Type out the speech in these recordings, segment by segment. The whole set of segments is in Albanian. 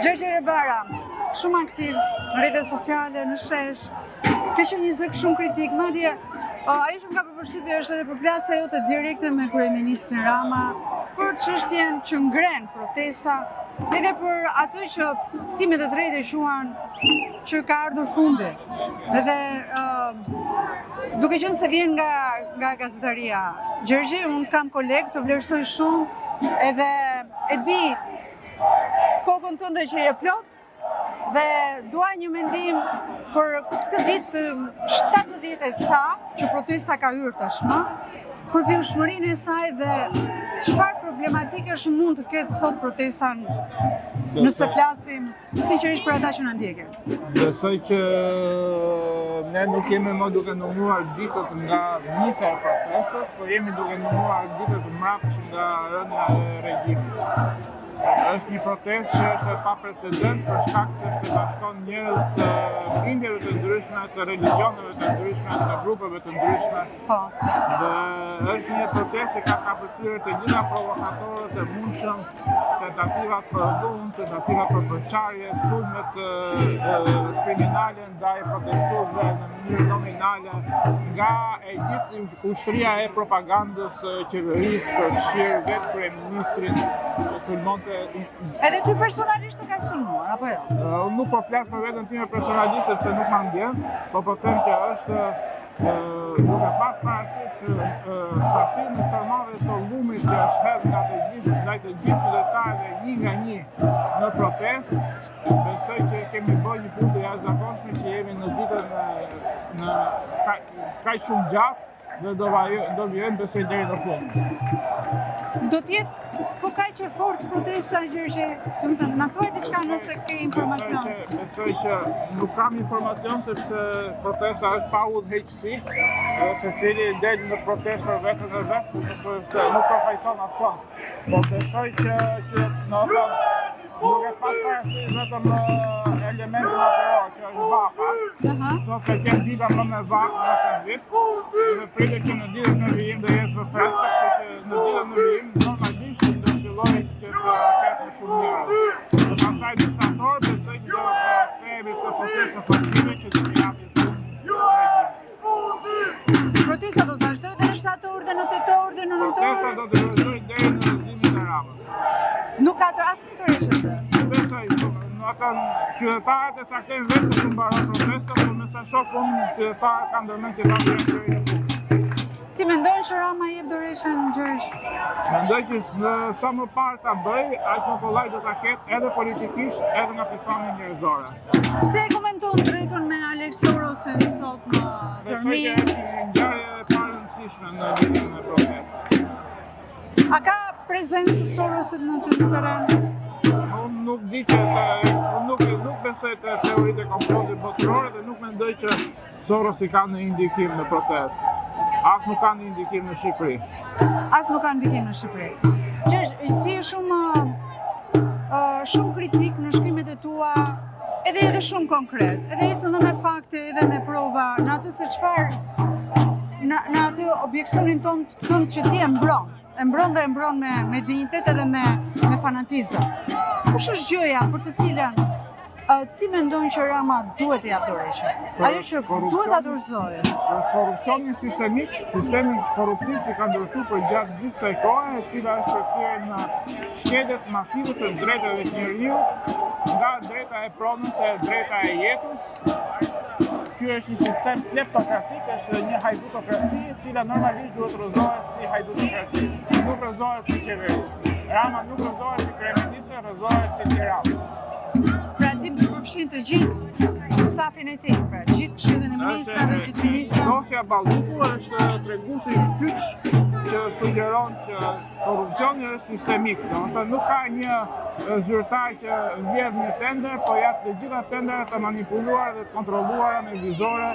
Gjergj Rebara, shumë aktiv në rrjetet sociale, në shesh, ka qenë një zëk shumë kritik, madje ai që më ka përshtypje është edhe përplasja jote direkte me kryeministrin Rama për çështjen që ngren protesta, edhe për atë që timet e drejtë quan që ka ardhur fundi. Edhe duke qenë se vjen nga gazetaria Gjergji, unë kam kolegë, të vlerësoj shumë, edhe e di kokën tënde që je plot, dhe dua një mendim për këtë ditë 70 e ca që protesta ka hyrë tashmë, për vjushmërinë e saj dhe çfarë problematikesh mund të ketë sot protesta nëse flasim sinqerisht për ata që na ndjekin. Besoj që ne nuk jemi më duke numëruar ditët nga nisa e protestës, por jemi duke numëruar ditët mbrapsht nga rënja e regjimit. Është një protestë që është e paprecedent për shkak se bashkon njerëz të bindjeve të ndryshme, të religioneve të ndryshme, të grupeve të ndryshme. Dhe është një protestë që ka kapërcyer të gjitha provokatorët e mundshëm, tentativat për dhunë, tentativat për përçarje, sulmet kriminale ndaj protestuesve në mënyrë nominale, nga e gjithë ushtria e propagandës qeverisë përfshirë vetë kryeministrin që sulmonte. Edhe ty personalisht të ka sulmuar, apo jo? Unë nuk po flas për veten time personalisht sepse nuk ma ndjen, po them që është duke pas parasysh sasinë e stormave të lumit që është hedhur nga të gjithë qytetarëve një nga një në protestë, besoj që kemi bërë një punë të jashtëzakonshme që jemi në ditën kaq shumë gjatë dhe do vijojmë besoj deri në fund. Do t'jetë po kaq e fortë protesta, Gjergj, domethënë na thuaj diçka nëse ke informacion. Besoj që nuk kam informacion sepse protesta është pa udhëheqësi, secili del në protestë për veten e vet, nuk përfaqëson askënd. Po besoj që nuk e pas parasysh vetëm elementin aferor që është vaka. Sot e kemë dita më me vakë në këtë vit, dhe pritet që në ditët në vijim do jetë më freskët, që në ditët në vijim normalisht do filloj që të ketë shumë njerëz. Dhe pastaj në shtator besoj që do të kthehemi të protestën pasive që do të japë fundi. Protesta do të vazhdojë dhe në shtator dhe në tetor dhe në nëntor. Protesta do të vazhdojë deri në rrezimin e Ramës. Nuk ka të asnjë të rrezikshme. Besoj, ata qytetarët e caktojnë vetë se të mbaron protesta, por me sa shoh unë qytetarët kanë ndërmend që ta bëjnë deri në fund. Ti mendon që Rama jep dorëshën Gjergj? Mendoj që sa më parë ta bëj, aq më kollaj do ta ketë edhe politikisht, edhe nga pikpamja njerëzore. Si e komenton drekën me Alex Sorosin sot në Tërmi? Besoj që është një ngjarje e parëndësishme në ditën e protestës. A ka prezencë Sorosit në të terren? Unë nuk di që nuk besoj të teoritë e komplotit botërore dhe nuk mendoj që Sorosi ka në indikim në protestë. As nuk ka një ndikim në Shqipëri. As nuk ka ndikim në Shqipëri. Gjergj, ti je shumë kritik në shkrimet e tua, edhe shumë konkret, edhe ecën dhe me fakte, edhe me prova, në atë se çfarë, në atë objeksionin tënd që ti e mbron me dinjitet edhe me fanatizëm. Kush është gjëja për të cilën ti mendon që Rama duhet të japë dorëshën? Ajo që duhet ta dorëzojë. Korrupsioni sistemik, sistemi korruptiv që ka ndërtuar për gjatë gjithë kësaj kohe, e cila është përkthyer në shkeljet masive të drejtave të njeriut, nga drejta e pronës e drejta e jetës. Ky është një sistem kleptokratik, është një hajdutokraci, e cila normalisht duhet rrëzohet si hajdutokraci, nuk rrëzohet si qeveri. Rama nuk rrëzohet si kryeminist, rrëzohet si Tirana. Pra ti përfshin të gjithë stafin e tij, pra gjithë këshillin e ministrave, gjithë ministrat. Dosja Balluku është treguesi i kyç që sugjeron që korrupsioni është sistemik. Domethënë nuk ka një zyrtar që vjedh një tender, po jap të gjitha tenderet të manipuluara dhe të kontrolluara me vizore.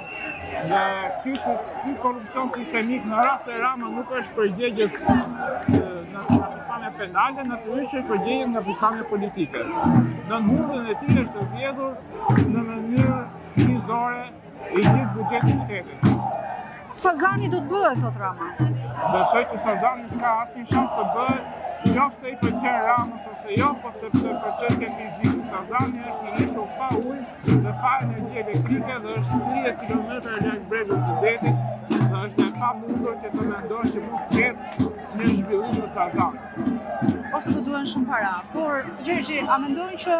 Dhe ky korrupsion sistemik në rast se Rama nuk është përgjegjës në pikpamje penale, natyrisht është përgjegjës nga pikpamje politike. Në humbjen e tij është vjedhur në mënyrë vizore i gjithë buxheti i shtetit. Sazani do të bëhet, thot Rama. Besoj që Sazani s'ka asnjë shans të bëhet jo pse I pëlqen Ramës ose jo, po sepse për çështje fizike Sazani është një ishull pa ujë dhe pa energji elektrike dhe është 30 km larg bregut të detit dhe është e pamundur që të mendosh që mund të ketë një zhvillim në Sazan. Ose të duhen shumë para. Por Gjergji, a mendojnë që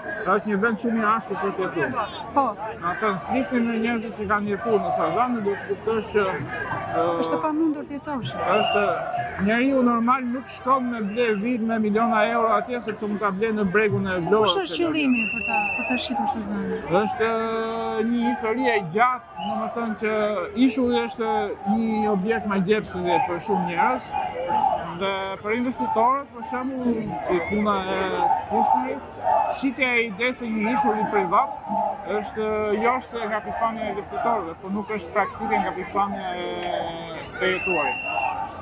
Është një vend shumë I ashpër për të jetuar. po, Atë flisim me njerëzit që kanë jetuar në Sazan, do të kuptosh që është e pamundur të jetosh. është njeriu normal nuk shkon me ble vit me miliona euro atje sepse mund ta blej në bregun e Vlorës. Kush është qëllimi për ta shitur Sazanin? Është një histori e gjatë, domethënë që ishulli është një objekt magjepsëve për shumë njerëz. Dhe për investitorët, për shembull, si funa e Kushnërit, shitja e idesë së një ishulli privat është jo se nga pikpamja e investitorëve, por nuk është praktike nga pikpamja e të jetuarit.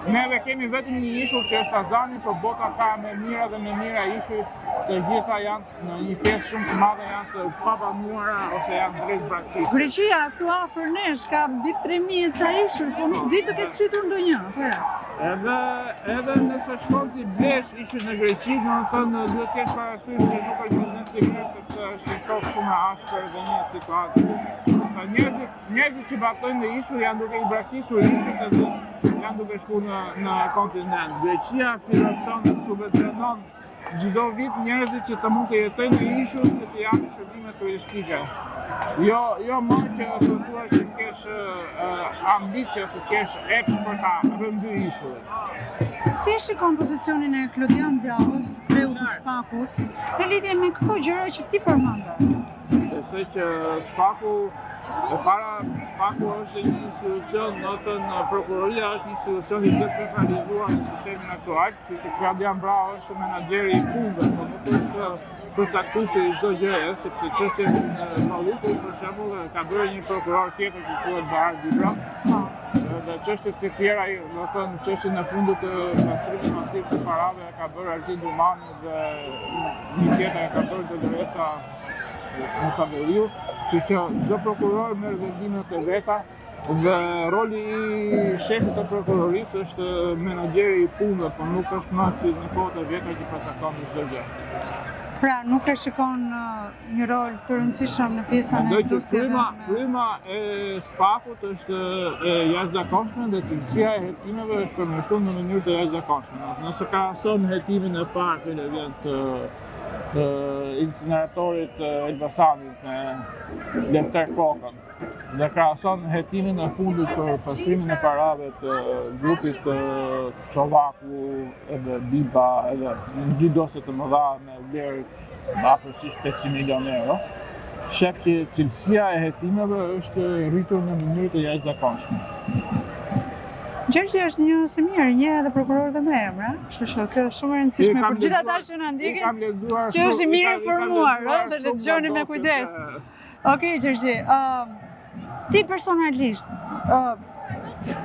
Neve kemi vetëm një ishull që është Sazani, por bota ka me mira dhe me mira ishull, të gjitha janë në një pjesë shumë të madhe janë të pabanuara ose janë drejt braktisë. Greqia këtu afër nesh ka mbi 3000 ca ishull, po nuk di të ketë shitur ndonjë, po ja. Edhe nëse shkon ti blesh ishull në Greqi, domethënë duhet të kesh parasysh që nuk është biznes I mirë sepse është një tokë shumë e ashpër dhe një situatë. Njerëzit që batojnë në ishull janë duke I braktisur ishullit edhe janë duke shku në kontinent. Greqia financon dhe subvencionon çdo vit njerëzit që të mund të jetojnë në ishull që të japin shërbime turistike. Jo më që të thuash që kesh ambicie ose kesh epsh për ta rëndy ishullin. Si e shikon pozicionin e Klodian Blavës, kreu të Spakut, në lidhje me këto gjëra që ti përmende? Besoj që Spaku është një institucion, në prokuroria është një institucion I decentralizuar në sistemin aktual, që Klodian Bravo është menaxheri I punëve, por nuk është përcaktuesi I çdo gjëje, sepse çështjen në Malluku, për shembull, ka bërë një prokuror tjetër që quhet Bahar Dibra. Dhe çështjet të tjera, domethënë çështjen e fundit të pastrimit masiv të parave ka bërë Artin Dumani dhe një tjetër e ka bërë Doloresa Musaveliu, që çdo prokuror merr vendime të veta dhe roli I shefit të prokurorisë është menaxheri I punëve, por nuk është më si në kohët e vjetra që përcakton çdo gjë. Pra, nuk e shikon një rol të rëndësishëm në pjesën e dosjeve. Fryma e Spakut është e jashtëzakonshme dhe cilësia e hetimeve është përmirësuar në mënyrë të jashtëzakonshme. Nëse krahason hetimin e parë të incineratorit Elbasanit me Lefter Kokën dhe krahason hetimin e fundit për pastrimin e parave të grupit Çovaku edhe Biba edhe dy dosje të mëdha me vlerë afërsisht 500 milion euro, shef që cilësia e hetimeve është rritur në mënyrë të jashtëzakonshme. Gjergji është një si mirë, një edhe prokuror dhe me emra, kështu që kjo është shumë e rëndësishme për gjithë ata që na ndjekin, që është I mirë informuar, që të dëgjoni me kujdes. Okej, Gjergji, ti personalisht,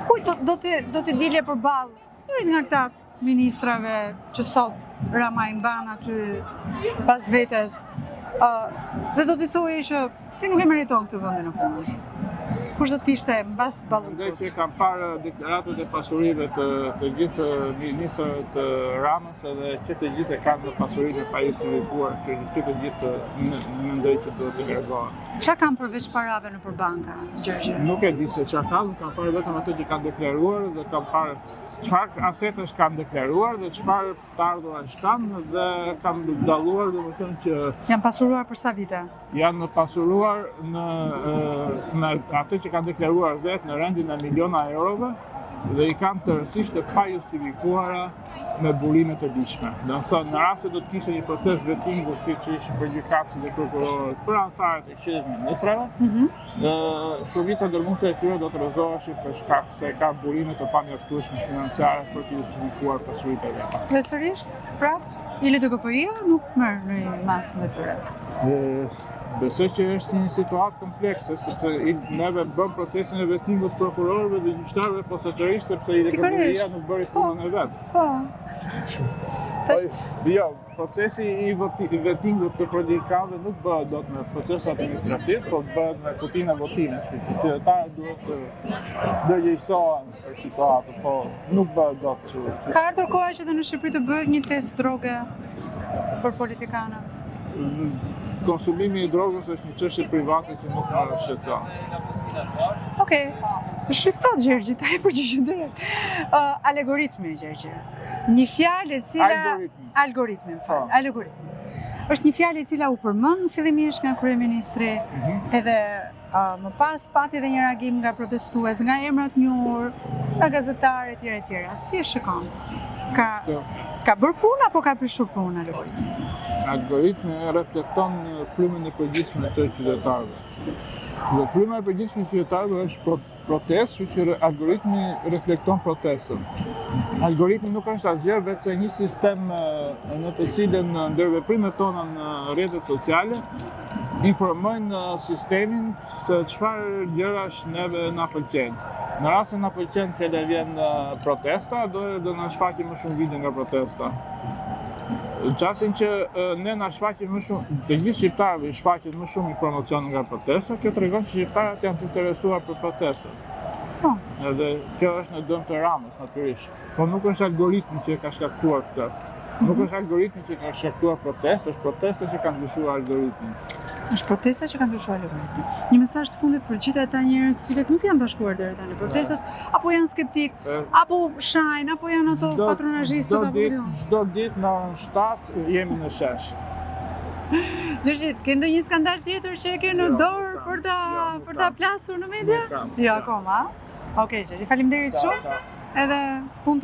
kujt do të dilje përballë njërit nga këta ministrave që sot Rama I mban aty pas vetes, dhe do t'i thuaj që ti nuk e meriton këtë vendin e punës. Kush do t'ishte mbas Ballukut? Mendoj që kam parë deklaratat e pasurive të gjithë ministrëve të Ramës edhe që të gjithë kanë të pasurive pa justifikuar, që të gjithë mendoj që duhet të largohen. Çfarë kanë përveç parave nëpër banka, Gjergji? Nuk e di se çfarë kanë, kam parë vetëm ato që kanë deklaruar dhe kam parë çfarë asetësh kanë deklaruar dhe çfarë të ardhurash kanë dhe kam dalluar domethënë që janë pasuruar për sa vite? Janë pasuruar në ato që kanë deklaruar vetë në rendin e miliona eurove dhe I kanë tërësisht të pa justifikuara me burime të ligjshme. Do të thonë, në rast se do të kishte një proces vetingu siç ishte për gjykatësit dhe prokurorët për anëtarët e Këshillit të Ministrave, shumica dërmuese e tyre do të rrezoheshin për shkak se kanë burime të pamjaftueshme financiare për të justifikuar pasuritë e veta. Dhe sërish, prapë, ILTKPI-ja nuk merr në masën e tyre. Besoj që është një situatë komplekse, sepse neve bëm procesin e vetmingut të prokurorëve dhe gjyqtarëve posaçërisht sepse Ilegalëria nuk bëri punën e vet. Po. Jo, procesi i vetmingut të predikantëve nuk bëhet dot me proces administrativ, por bëhet me kutinë e votimit, kështu që qytetarët duhet të dërgjegjësohen për situatën, po nuk bëhet dot kështu. Ka ardhur koha që dhe në Shqipëri të bëhet një test droge për politikanët? Konsumimi i drogës është një çështje private që nuk na shqetëson. Okej, shiftot Gjergji, ta e përgjigjen drejt. Algoritmi, Gjergji. Një fjalë e cila algoritmi, algoritmi. Është një fjalë e cila u përmend fillimisht nga kryeministri, edhe më pas pati edhe një reagim nga protestues, nga emra të njohur, nga gazetarë etj. Si e shikon? Ka bërë punë apo ka prishur punë algoritmi? Algoritmi reflekton frymën e përgjithshme të qytetarëve. Dhe fryma e përgjithshme e qytetarëve është protestë, kështu që algoritmi reflekton protestën. Algoritmi nuk është asgjë veçse një sistem në të cilën ndërveprimet tona në rrjetet sociale informojnë sistemin se çfarë gjërash neve na pëlqejnë. Në rast se na pëlqen që vjen protesta, do na shfaqin më shumë video nga protesta. Në qastin që ne na shfaqin më shumë, të gjithë shqiptarëve i shfaqin më shumë informacion nga protesta, kjo tregon që shqiptarët janë të interesuar për protestat. Edhe kjo është në dëm të Ramës, natyrisht. Po nuk është algoritmi që ka shkaktuar këtë. Nuk është algoritmi që ka shkaktuar protestë, është protesta që kanë ndryshuar algoritmin. Është protesta që kanë ndryshuar algoritmin. Një mesazh të fundit për gjithë ata njerëz që cilët nuk janë bashkuar deri tani protestës, apo janë skeptik, apo shajnë, apo janë ato patronazhistë apo jo. Çdo ditë në orën 7 jemi në shesh. Gjergji, ke ndonjë skandal tjetër që e ke në dorë për ta plasur në media? Jo, akoma. Okej, Gjergji, faleminderit shumë. Edhe punë